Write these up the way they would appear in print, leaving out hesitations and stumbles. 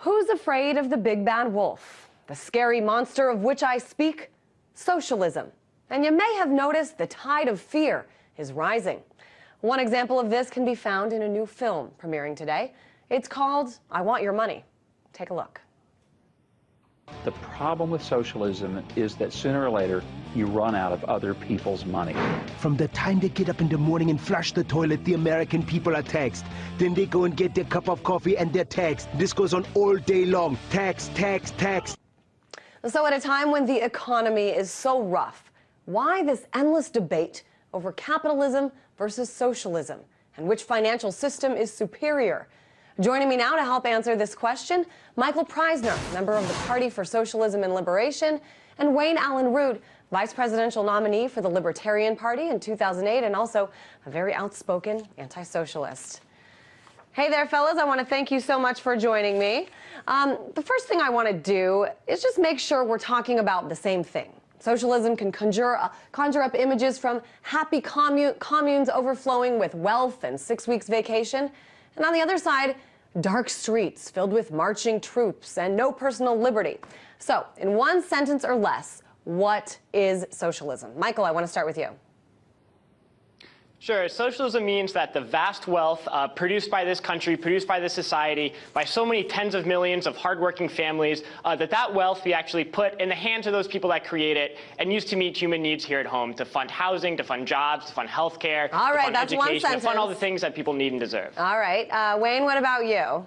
Who's afraid of the big bad wolf? The scary monster of which I speak? Socialism. And you may have noticed the tide of fear is rising. One example of this can be found in a new film premiering today. It's called I Want Your Money. Take a look. The problem with socialism is that sooner or later you run out of other people's money. From the time they get up in the morning and flush the toilet, the American people are taxed. Then they go and get their cup of coffee and they're taxed. This goes on all day long. Tax, tax, tax. So at a time when the economy is so rough, why this endless debate over capitalism versus socialism and which financial system is superior? Joining me now to help answer this question, Michael Preisner, member of the Party for Socialism and Liberation, and Wayne Allen Root, vice presidential nominee for the Libertarian Party in 2008 and also a very outspoken anti-socialist. Hey there, fellas. I want to thank you so much for joining me. The first thing I want to do is just make sure we're talking about the same thing. Socialism can conjure up images from happy communes overflowing with wealth and 6 weeks vacation. And on the other side, dark streets filled with marching troops and no personal liberty. So, in one sentence or less, what is socialism? Michael, I want to start with you. Sure. Socialism means that the vast wealth produced by this country, produced by this society, by so many tens of millions of hardworking families, that wealth be actually put in the hands of those people that create it and used to meet human needs here at home, to fund housing, to fund jobs, to fund health care, all right, to fund that's education, one sentence. to fund all the things that people need and deserve. All right. Wayne, what about you?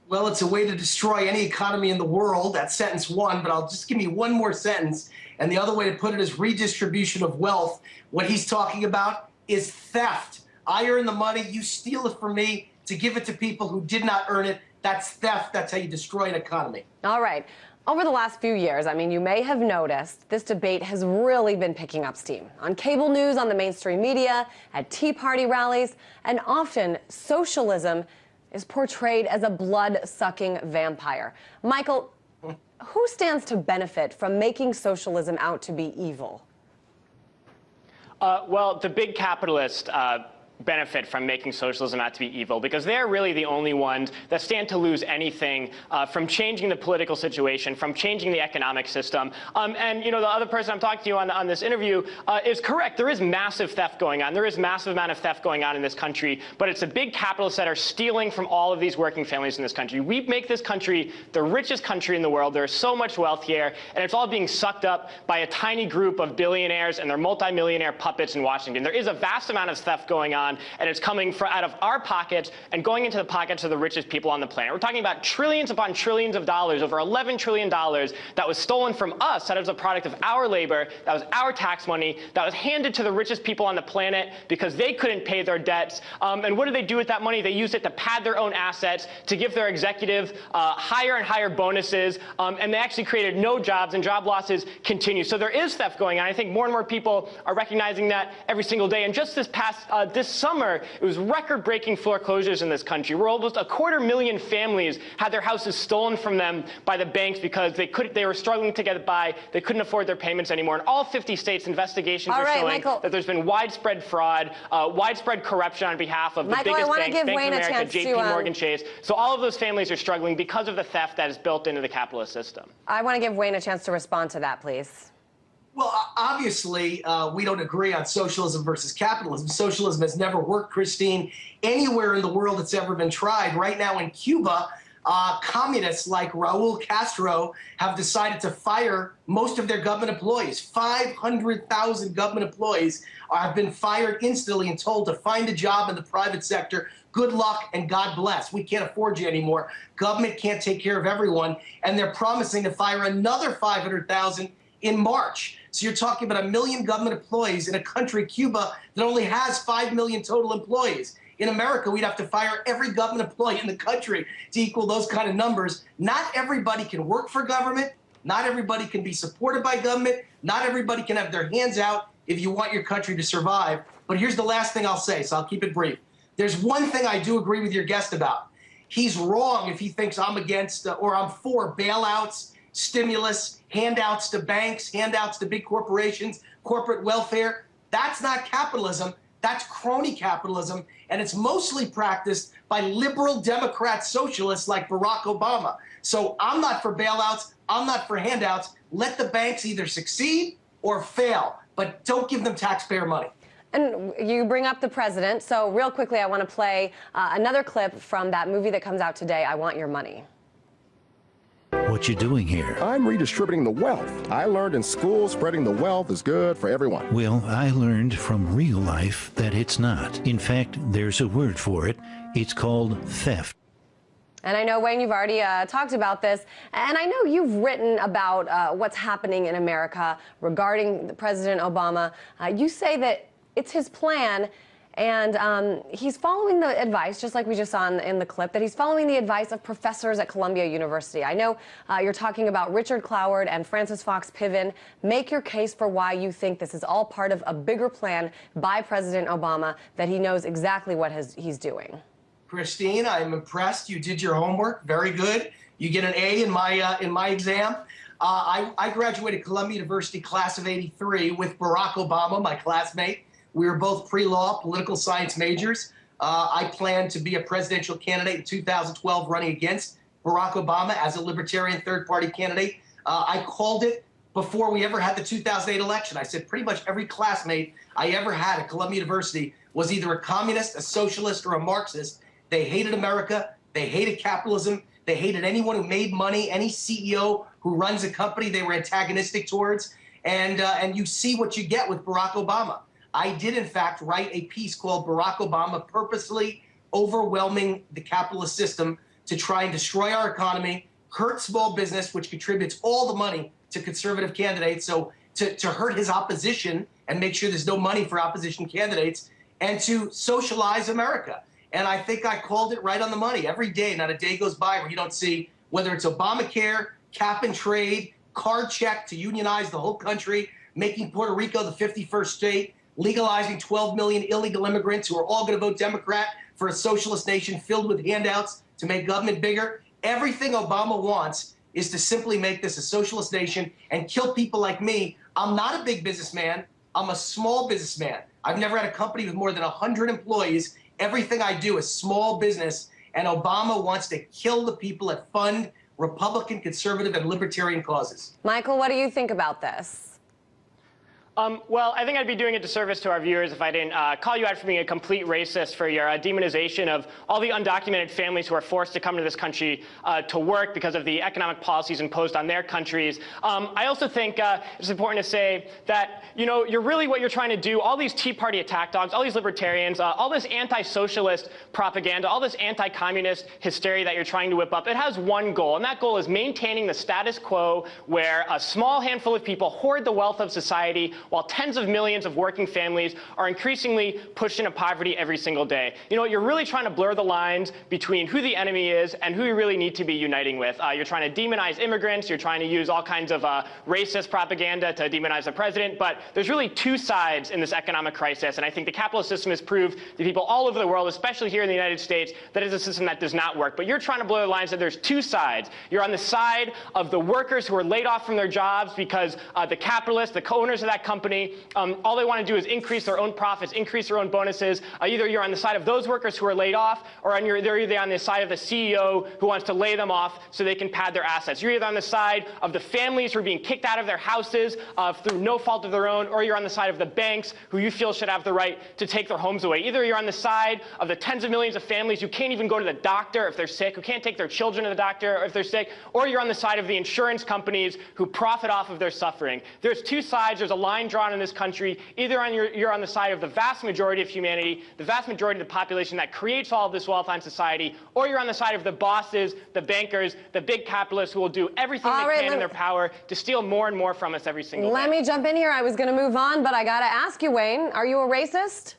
Well, it's a way to destroy any economy in the world. That's sentence one, but I'll just give me one more sentence. And the other way to put it is redistribution of wealth. What he's talking about is theft. I earn the money, you steal it from me to give it to people who did not earn it. That's theft. That's how you destroy an economy. All right. Over the last few years, I mean, you may have noticed this debate has really been picking up steam. On cable news, on the mainstream media, at Tea Party rallies, and often socialism is portrayed as a blood-sucking vampire. Michael, who stands to benefit from making socialism out to be evil? Well, the big capitalists benefit from making socialism out to be evil because they're really the only ones that stand to lose anything from changing the political situation, from changing the economic system. And, you know, the other person I'm talking to you on this interview is correct. There is massive theft going on. There is massive amount of theft going on in this country, but it's the big capitalists that are stealing from all of these working families in this country. We make this country the richest country in the world. There's so much wealth here, and it's all being sucked up by a tiny group of billionaires and their multimillionaire puppets in Washington. There is a vast amount of theft going on, and it's coming out of our pockets and going into the pockets of the richest people on the planet. We're talking about trillions upon trillions of dollars, over $11 trillion that was stolen from us, that was a product of our labor, that was our tax money, that was handed to the richest people on the planet because they couldn't pay their debts. And what do they do with that money? They use it to pad their own assets, to give their executive higher and higher bonuses, and they actually created no jobs, and job losses continue. So there is theft going on. I think more and more people are recognizing that every single day. And just this summer, it was record-breaking foreclosures in this country, where almost 250,000 families had their houses stolen from them by the banks because they were struggling to get it by. They couldn't afford their payments anymore. In all 50 states, investigations are showing Michael, that there's been widespread fraud, widespread corruption on behalf of the Michael, biggest banks, Bank of Wayne America, JP Morgan Chase. So all of those families are struggling because of the theft that is built into the capitalist system. I want to give Wayne a chance to respond to that, please. Well, obviously, we don't agree on socialism versus capitalism. Socialism has never worked, Christine, anywhere in the world it's ever been tried. Right now in Cuba, communists like Raul Castro have decided to fire most of their government employees. 500,000 government employees have been fired instantly and told to find a job in the private sector. Good luck and God bless. We can't afford you anymore. Government can't take care of everyone. And they're promising to fire another 500,000 in March. So you're talking about 1 million government employees in a country, Cuba, that only has 5 million total employees. In America, we'd have to fire every government employee in the country to equal those kind of numbers. Not everybody can work for government. Not everybody can be supported by government. Not everybody can have their hands out if you want your country to survive. But here's the last thing I'll say, so I'll keep it brief. There's one thing I do agree with your guest about. He's wrong if he thinks I'm against or I'm for bailouts, stimulus, handouts to banks, handouts to big corporations, corporate welfare. That's not capitalism. That's crony capitalism, and it's mostly practiced by liberal Democrat socialists like Barack Obama. So I'm not for bailouts. I'm not for handouts. Let the banks either succeed or fail, but don't give them taxpayer money. And you bring up the president, so real quickly I want to play another clip from that movie that comes out today, I Want Your Money. What you doing here? I'm redistributing the wealth. I learned in school spreading the wealth is good for everyone. Well, I learned from real life that it's not. In fact, there's a word for it. It's called theft. And I know, Wayne, you've already talked about this, and I know you've written about what's happening in America regarding President Obama. You say that it's his plan, and he's following the advice, just like we just saw in the clip, that he's following the advice of professors at Columbia University. I know you're talking about Richard Cloward and Francis Fox Piven. Make your case for why you think this is all part of a bigger plan by President Obama, that he knows exactly what he's doing. Christine, I'm impressed. You did your homework. Very good. You get an A in my exam. I graduated Columbia University class of '83 with Barack Obama, my classmate. We were both pre-law, political science majors. I plan to be a presidential candidate in 2012 running against Barack Obama as a libertarian third-party candidate. I called it before we ever had the 2008 election. I said pretty much every classmate I ever had at Columbia University was either a communist, a socialist, or a Marxist. They hated America. They hated capitalism. They hated anyone who made money, any CEO who runs a company they were antagonistic towards. And you see what you get with Barack Obama. I did, in fact, write a piece called Barack Obama Purposely Overwhelming the Capitalist System to try and destroy our economy, hurt small business, which contributes all the money to conservative candidates, so to hurt his opposition and make sure there's no money for opposition candidates, and to socialize America. And I think I called it right on the money. Every day, not a day goes by where you don't see, whether it's Obamacare, cap and trade, card check to unionize the whole country, making Puerto Rico the 51st state, legalizing 12 million illegal immigrants who are all going to vote Democrat for a socialist nation filled with handouts to make government bigger. Everything Obama wants is to simply make this a socialist nation and kill people like me. I'm not a big businessman. I'm a small businessman. I've never had a company with more than 100 employees. Everything I do is small business, and Obama wants to kill the people that fund Republican, conservative, and libertarian causes. Michael, what do you think about this? Well, I think I'd be doing a disservice to our viewers if I didn't call you out for being a complete racist for your demonization of all the undocumented families who are forced to come to this country to work because of the economic policies imposed on their countries. I also think it's important to say that, you know, what you're trying to do, all these Tea Party attack dogs, all these libertarians, all this anti-socialist propaganda, all this anti-communist hysteria that you're trying to whip up, it has one goal, and that goal is maintaining the status quo where a small handful of people hoard the wealth of society while tens of millions of working families are increasingly pushed into poverty every single day. You know, you're really trying to blur the lines between who the enemy is and who you really need to be uniting with. You're trying to demonize immigrants. You're trying to use all kinds of racist propaganda to demonize the president. But there's really two sides in this economic crisis. And I think the capitalist system has proved to people all over the world, especially here in the United States, that it's a system that does not work. But you're trying to blur the lines that there's two sides. You're on the side of the workers who are laid off from their jobs because the capitalists, the co-owners of that company, all they want to do is increase their own profits, increase their own bonuses. Either you're on the side of those workers who are laid off, or they're either on the side of the CEO who wants to lay them off so they can pad their assets. You're either on the side of the families who are being kicked out of their houses through no fault of their own, or you're on the side of the banks who you feel should have the right to take their homes away. Either you're on the side of the tens of millions of families who can't even go to the doctor if they're sick, who can't take their children to the doctor if they're sick, or you're on the side of the insurance companies who profit off of their suffering. There's two sides. There's a line drawn in this country. Either you're on the side of the vast majority of humanity, the vast majority of the population that creates all of this wealth on society, or you're on the side of the bosses, the bankers, the big capitalists who will do everything they can in their power to steal more and more from us every single day. Let me jump in here. I was going to move on, but I got to ask you, Wayne, are you a racist?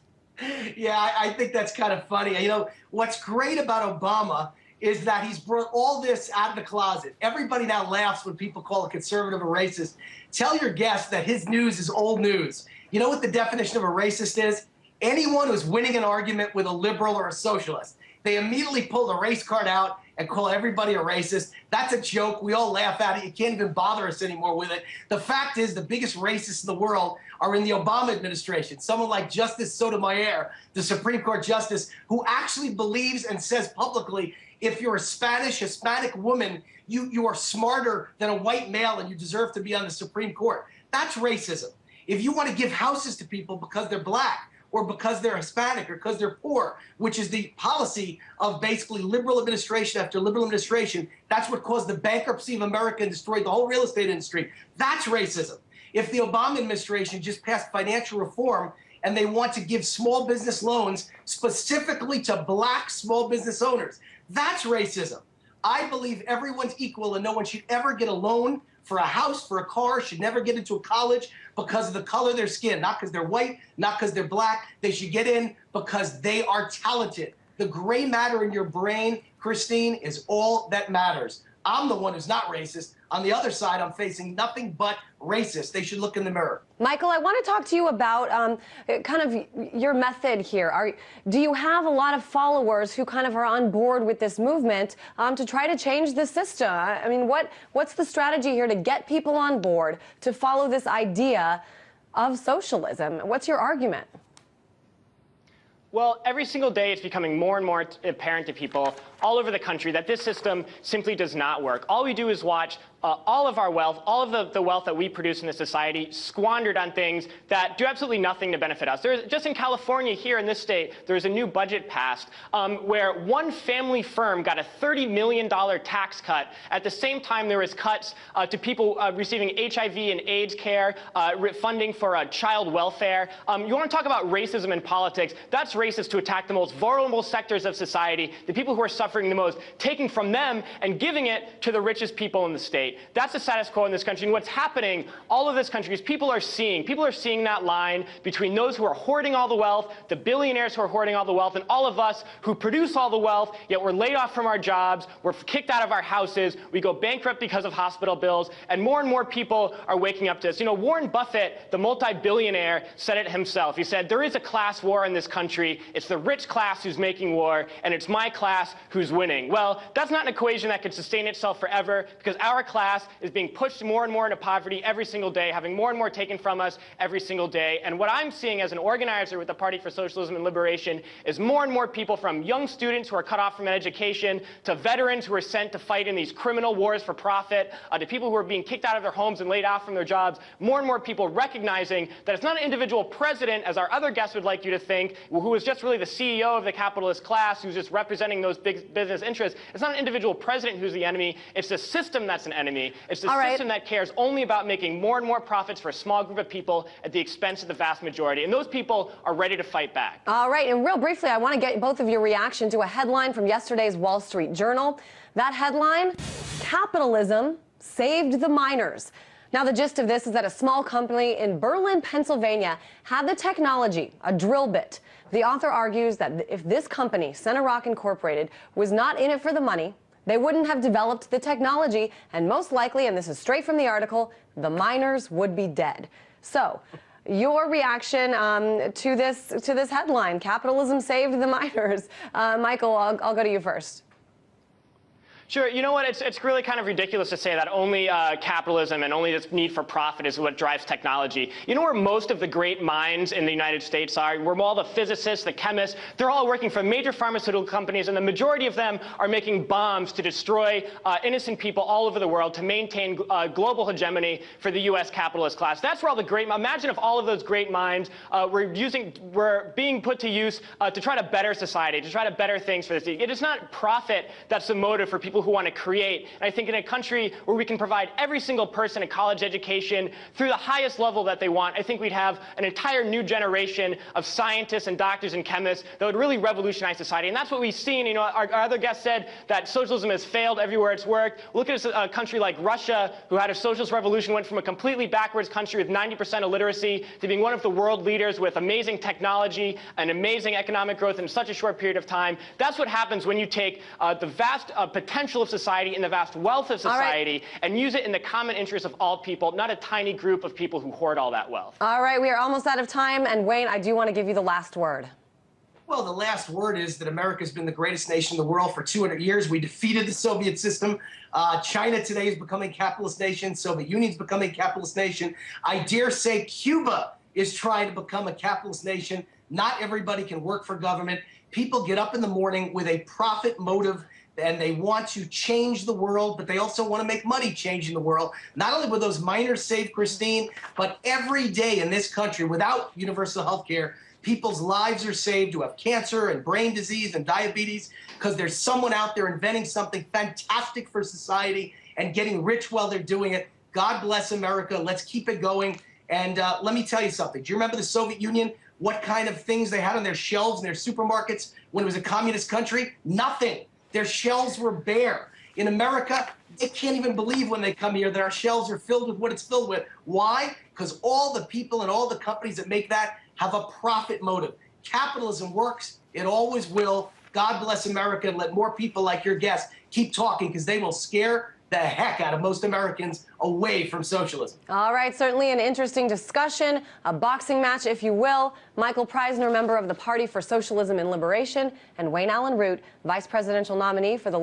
Yeah, I think that's kind of funny. You know, what's great about Obama is that he's brought all this out of the closet. Everybody now laughs when people call a conservative a racist. Tell your guests that his news is old news. You know what the definition of a racist is? Anyone who's winning an argument with a liberal or a socialist. They immediately pull the race card out and call everybody a racist. That's a joke. We all laugh at it. You can't even bother us anymore with it. The fact is the biggest racists in the world are in the Obama administration. Someone like Justice Sotomayor, the Supreme Court justice, who actually believes and says publicly, if you're a Hispanic woman, you are smarter than a white male and you deserve to be on the Supreme Court. That's racism. If you want to give houses to people because they're black or because they're Hispanic or because they're poor, which is the policy of basically liberal administration after liberal administration, that's what caused the bankruptcy of America and destroyed the whole real estate industry. That's racism. If the Obama administration just passed financial reform and they want to give small business loans specifically to black small business owners, that's racism. I believe everyone's equal and no one should ever get a loan for a house, for a car, should never get into a college because of the color of their skin, not because they're white, not because they're black. They should get in because they are talented. The gray matter in your brain, Christine, is all that matters. I'm the one who's not racist. On the other side, I'm facing nothing but racist. They should look in the mirror. Michael, I want to talk to you about kind of your method here. Do you have a lot of followers who kind of are on board with this movement to try to change the system? I mean, what's the strategy here to get people on board to follow this idea of socialism? What's your argument? Well, every single day it's becoming more and more apparent to people all over the country that this system simply does not work. All we do is watch all of our wealth, all of the wealth that we produce in this society squandered on things that do absolutely nothing to benefit us. Just in California here in this state, there's a new budget passed where one family firm got a $30 million tax cut. At the same time, there was cuts to people receiving HIV and AIDS care, funding for child welfare. You want to talk about racism in politics? That's racist to attack the most vulnerable sectors of society, the people who are suffering the most, taking from them and giving it to the richest people in the state. That's the status quo in this country. And what's happening all over this country is people are seeing that line between those who are hoarding all the wealth, the billionaires who are hoarding all the wealth, and all of us who produce all the wealth, yet we're laid off from our jobs, we're kicked out of our houses, we go bankrupt because of hospital bills, and more people are waking up to this. You know, Warren Buffett, the multi-billionaire, said it himself. He said, there is a class war in this country. It's the rich class who's making war, and it's my class who's winning. Well, that's not an equation that could sustain itself forever, because our class is being pushed more and more into poverty every single day, having more and more taken from us every single day. And what I'm seeing as an organizer with the Party for Socialism and Liberation is more and more people, from young students who are cut off from education to veterans who are sent to fight in these criminal wars for profit, to people who are being kicked out of their homes and laid off from their jobs, more and more people recognizing that it's not an individual president, as our other guests would like you to think, who is just really the CEO of the capitalist class, who's just representing those big business interests. It's not an individual president who's the enemy. It's the system that's an enemy. It's the system that cares only about making more and more profits for a small group of people at the expense of the vast majority. And those people are ready to fight back. All right. And real briefly, I want to get both of your reaction to a headline from yesterday's Wall Street Journal. That headline, capitalism saved the miners. Now, the gist of this is that a small company in Berlin, Pennsylvania, had the technology, a drill bit. The author argues that if this company, CenterRock Incorporated, was not in it for the money, they wouldn't have developed the technology, and most likely, and this is straight from the article, the miners would be dead. So, your reaction to this headline, capitalism saved the miners. Michael, I'll go to you first. Sure. You know what? It's really kind of ridiculous to say that only capitalism and only this need for profit is what drives technology. You know where most of the great minds in the United States are? Where all the physicists, the chemists, they're all working for major pharmaceutical companies, and the majority of them are making bombs to destroy innocent people all over the world to maintain global hegemony for the U.S. capitalist class. That's where all the great, imagine if all of those great minds were being put to use to try to better society, to try to better things for this. It is not profit that's the motive for people who want to create. And I think in a country where we can provide every single person a college education through the highest level that they want, I think we'd have an entire new generation of scientists and doctors and chemists that would really revolutionize society. And that's what we've seen. You know, our other guest said that socialism has failed everywhere it's worked. Look at a country like Russia, who had a socialist revolution, went from a completely backwards country with 90% illiteracy to being one of the world leaders with amazing technology and amazing economic growth in such a short period of time. That's what happens when you take the vast potential of society and the vast wealth of society and use it in the common interest of all people, not a tiny group of people who hoard all that wealth. All right, we are almost out of time. And Wayne, I do want to give you the last word. Well, the last word is that America's been the greatest nation in the world for 200 years. We defeated the Soviet system. China today is becoming a capitalist nation. Soviet Union's becoming a capitalist nation. I dare say Cuba is trying to become a capitalist nation. Not everybody can work for government. People get up in the morning with a profit motive, and they want to change the world, but they also want to make money changing the world. Not only will those miners save Christine, but every day in this country, without universal health care, people's lives are saved who have cancer and brain disease and diabetes because there's someone out there inventing something fantastic for society and getting rich while they're doing it. God bless America. Let's keep it going. And let me tell you something. Do you remember the Soviet Union? What kind of things they had on their shelves in their supermarkets when it was a communist country? Nothing. Their shelves were bare. In America, they can't even believe when they come here that our shelves are filled with what it's filled with. Why? Because all the people and all the companies that make that have a profit motive. Capitalism works. It always will. God bless America, and let more people like your guest keep talking, because they will scare the heck out of most Americans away from socialism. All right, certainly an interesting discussion, a boxing match, if you will. Michael Preisner, member of the Party for Socialism and Liberation, and Wayne Allen Root, vice presidential nominee for the